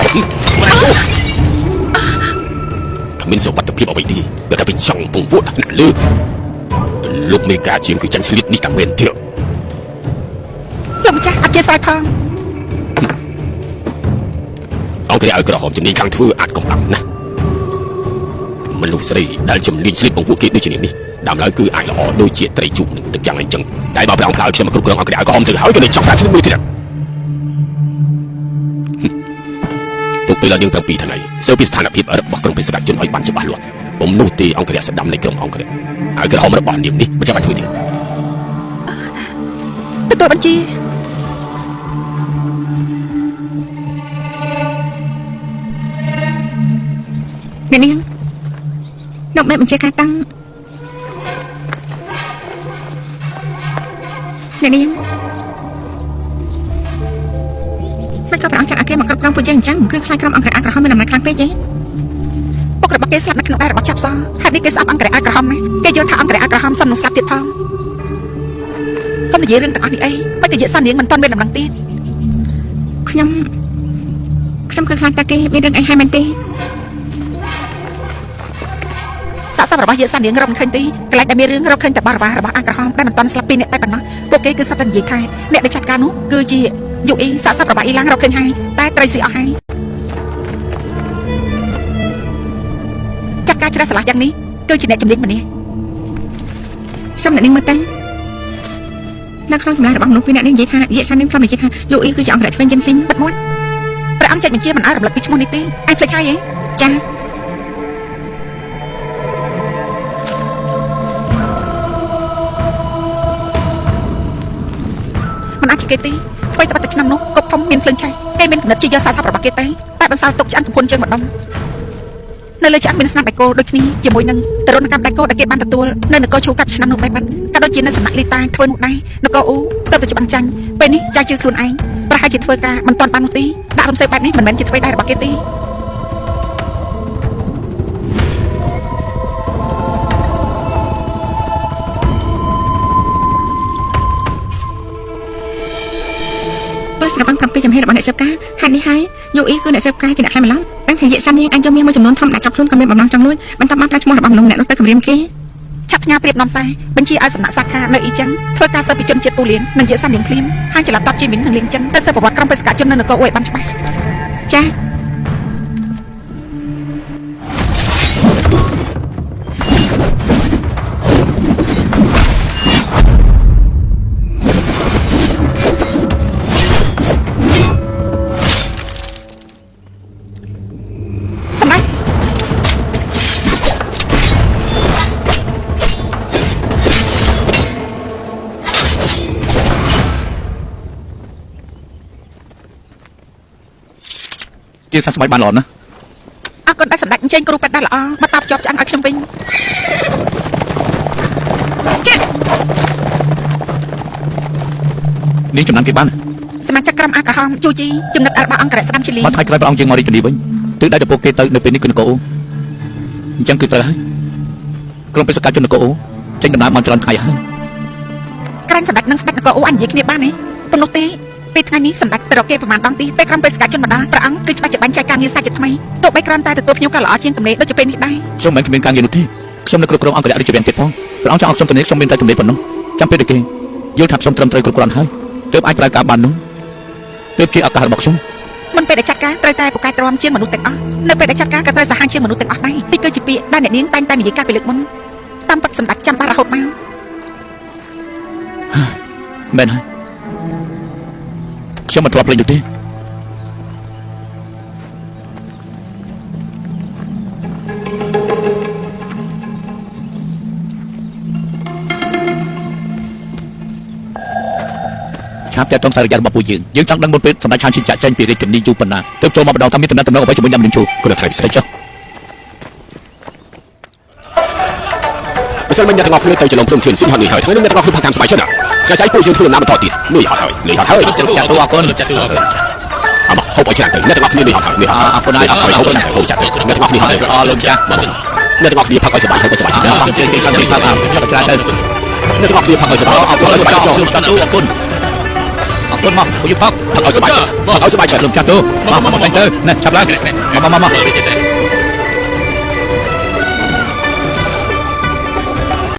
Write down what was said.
មានសុវត្ថិភាពអ្វីទេបើតែពីចង់ពងពួកដាក់លើលោកមេការជាងគឺចាញ់ស្លៀតនេះតែមែនទៀតលោកម្ចាស់អធិស្ឋានផងអង្គរាយឲ្យក្រហមជំនាញខាងធ្វើអាចកំបាំងណាមនុស្សស្រីដែលជំនាញស្លៀតពងពួកគេដូចជានេះដើមឡើយគឺអាចល្អដូចជាត្រីជូកនឹងទឹកយ៉ាងអីចឹងតែបើព្រះអង្គផ្លាយខ្ញុំមកគ្រប់គ្រងអង្គរាយឲ្យក្រហមទៅហើយក៏នឹងចង់ដាក់ឈ្មោះមួយទៀតទុកពេលដល់យើង7ថ្ងៃសូវពីស្ថានភាពរបស់ក្រុមបេសកជនឲ្យបានច្បាស់លាស់ពុំនោះទេអង្គរាយស្ដាំនៃក្រុមអង្គរាយឲ្យក្រហមរបស់នាងនេះមិនចាំបាច់ធ្វើទេទទួលបញ្ជាអ្នកនាងលោកមេបញ្ជាការតាំងអ្នកនាងមិនក៏ព្រះអង្គចាត់អាគេមកគ្រប់គ្រងពួកយើងអញ្ចឹងគឺខ្លាចក្រុមអង្គរៈក្រហមមានអំណាចខ្លាំងពេកទេពុករបស់គេស្លាប់នៅក្នុងដែររបស់ចាប់សហើយនេះគេស្អប់អង្គរៈក្រហមណាគេយល់ថាអង្គរៈក្រហមសំនឹងស្លាប់ទៀតផងកុំនិយាយរឿងទាំងអស់នេះអីមិនទៅនិយាយសន្និងមិនទាន់មានដំណឹងទៀតខ្ញុំគឺខ្លាចតែគេមានរឿងអីហើយមែនទេសាកសពរបស់យើងសន្និងរកមិនឃើញទេកន្លែងដែលមានរឿងរកឃើញតែបរិវាររបស់អាក្រហមដែលមិនទាន់ស្លាប់ពីអ្នកតែប៉ុណ្ណោះពួកគេគឺសត្វតែនិយាយថាអ្នកដែលចាត់ការនោះគឺជាយូអ៊ីសាកសពរបស់អ៊ីឡាំងរកឃើញហើយតែត្រីស៊ីអស់ហើយចាត់ការច្រះស្រឡះយ៉ាងនេះគឺជាអ្នកជំនាញម្នាក់ខ្ញុំអ្នកនាងមើលទៅនៅក្នុងចម្លើយរបស់មនុស្សពីរអ្នកនេះនិយាយថាយេសាននាងខ្ញុំនិយាយថាយូអ៊ីគឺជាអង្គរៈឆ្វេងយិនស៊ីងបិទមាត់ព្រះអង្គចាត់បញ្ជាមិនឲ្យរំលឹកពីឈ្មោះនេះទេឯងភ្លេចហើយហ៎ចាមិនអាចគេទេអ្វីតែឆ្នាំនោះកុកធំមានភ្លើងឆេះគេមានកំណត់ជាយកសាស័ព្ទរបស់គេទេតែបន្សល់ទុកឆ្អឹងកំពុនជើងម្ដងនៅលើឆ្អឹងមានស្នាមដៃគោដូចគ្នាជាមួយនឹងទរណកម្មដៃគោដែលគេបានទទួលនៅនគរឈូកាប់ឆ្នាំនោះបែបក៏ដូចជានៅសំណាក់លីតាធ្វើនោះដែរនគរអ៊ូទៅច្បាំងចាញ់ពេលនេះចាស់ជឿខ្លួនឯងប្រហែលជាធ្វើការមិនទាន់បាននោះទេដាក់រំសេបបែបនេះមិនមែនជាធ្វើដែររបស់គេទេស្រាប់7ចំហេរបស់អ្នកសិបការហេតុនេះហើយយូអ៊ីគឺអ្នកសិបការជាអ្នកខ្លាំងម្ល៉េះដឹងថាយេសាននាងអាចយកមានមួយចំនួនធំដាក់ចាប់ខ្លួនក៏មានបំណងចង់លួចបន្តបានផ្លាស់ឈ្មោះរបស់មនុស្សអ្នកនោះទៅគម្រាមគេឆាប់ផ្ញើប្រៀបនាំសារបញ្ជាឲ្យសំណាក់សាខានៅអ៊ីចឹងធ្វើការសិបពីជនជាតិពូលៀងនិងយេសាននាងភ្លាមហើយច្រឡំតបជាមីននិងលៀងចិនទៅសិបប្រវត្តិក្រុមបេសកជននៅនគរអ៊ូឲ្យបានច្បាស់ចាជាសាស្ត្រស្បែកបានល្អណាស់អរគុណដែលសម្ដេចអញ្ជើញគ្រូពេទ្យដែលល្អមកតាប់ជាប់ឆ្អឹងឲ្យខ្ញុំវិញចានាងចំណាំគេបានសមាជិកក្រុមអាក្រហមជូជីចំណិតរបស់អង្គរៈស្ដាំឈីលីមកថ្ងៃក្រោយព្រះអង្គជាងមករាជធានីវិញទិសដៅទៅពួកគេទៅនៅពេលនេះគឺនគរអ៊ូអញ្ចឹងគឺត្រូវហើយក្រុមបេសកជននគរអ៊ូចេញដំណើរមកច្រើនថ្ងៃហើយក្រែងសម្ដេចនិងស្ដេចនគរអ៊ូអាចនិយាយគ្នាបានទេប៉ុន្តែទេពេលថ្ងៃនេះសម្ដេចទៅរកគេប្រមាណដងទីពេលក្រុមបេសកជនម្ដងព្រះអង្គគឺច្បាស់ជាបាញ់ចែកការងារសាច់ជាថ្មីទោះបីគ្រាន់តែទទួលភ្ញៀវក៏ល្អជាងទំនេរដូចជាពេលនេះដែរខ្ញុំមិនគ្មានការងារនោះទេខ្ញុំនៅគ្រប់គ្រងអង្គរៈរាជវាំងទៀតផងព្រះអង្គចង់ឲ្យខ្ញុំទំនេរខ្ញុំមានតែទំនេរប៉ុណ្ណោះចាំពេលដូចគេយល់ថាខ្ញុំត្រឹមត្រូវគ្រប់គ្រាន់ហើយទើបអាចប្រើការបាននោះទើបជាឱកាសរបស់ខ្ញុំមិនពេលដែលចាត់ការត្រូវតែពូកែទ្រាំជាមនុស្សទាំងអស់នៅពេលដែលចាត់ការក៏ត្រូវសហជាមនុស្សទាំងអស់ដែរនេះគឺជាពាក្យដែលអ្នកនាងតែងតែនិយាយកាលពីលើកមុនតាមពិតសម្ដេចចាំបាស់រហូតមកមែនហើយខ្ញុំមិនធ្លាប់ភ្លេចនោះទេឆាប់តែតងសារយៈរបស់ពួកយើងចង់ដឹងមុនពេលសម្ដេចឆានឈិនចាក់ចេញពីរាជធានីយូប៉ុណ្ណាទើបចូលមកម្ដងថាមានតំណែងអ្វីជាមួយញ៉ាំនឹងជួគាត់ថាស្អីចុះសិនមិនអ្នកទាំងអស់គ្នាទៅចលងព្រមធឿនស៊ីហើយនេះហើយថ្ងៃនេះអ្នកទាំងអស់គ្នាផាតាមស្បែកចិត្តថ្ងៃស្អែកពួកយើងធ្វើដំណើរបន្តទៀតលុយហត់ហើយចាត់ទូអរគុណចាត់ទូអរគុណអមហូបឲ្យច្រើនទៅអ្នកទាំងអស់គ្នាលុយហត់ហើយអរគុណហើយអរគុណហូបចាត់អ្នកទាំងអស់គ្នាហត់អរលោកចាស់អ្នកទាំងអស់គ្នាផឹកឲ្យសប្បាយហើយសប្បាយចិត្តអរគុណគេផឹកច្រើនទៅអ្នកទាំងអស់គ្នាផឹកឲ្យសប្បាយអរគុណចាត់ទូអរគុណ អរគុណមកពួកយើងផក thật ở sân bay thật ở sân bay trời លោកចាស់ទូមកតែងទៅណែចាប់ឡើងមក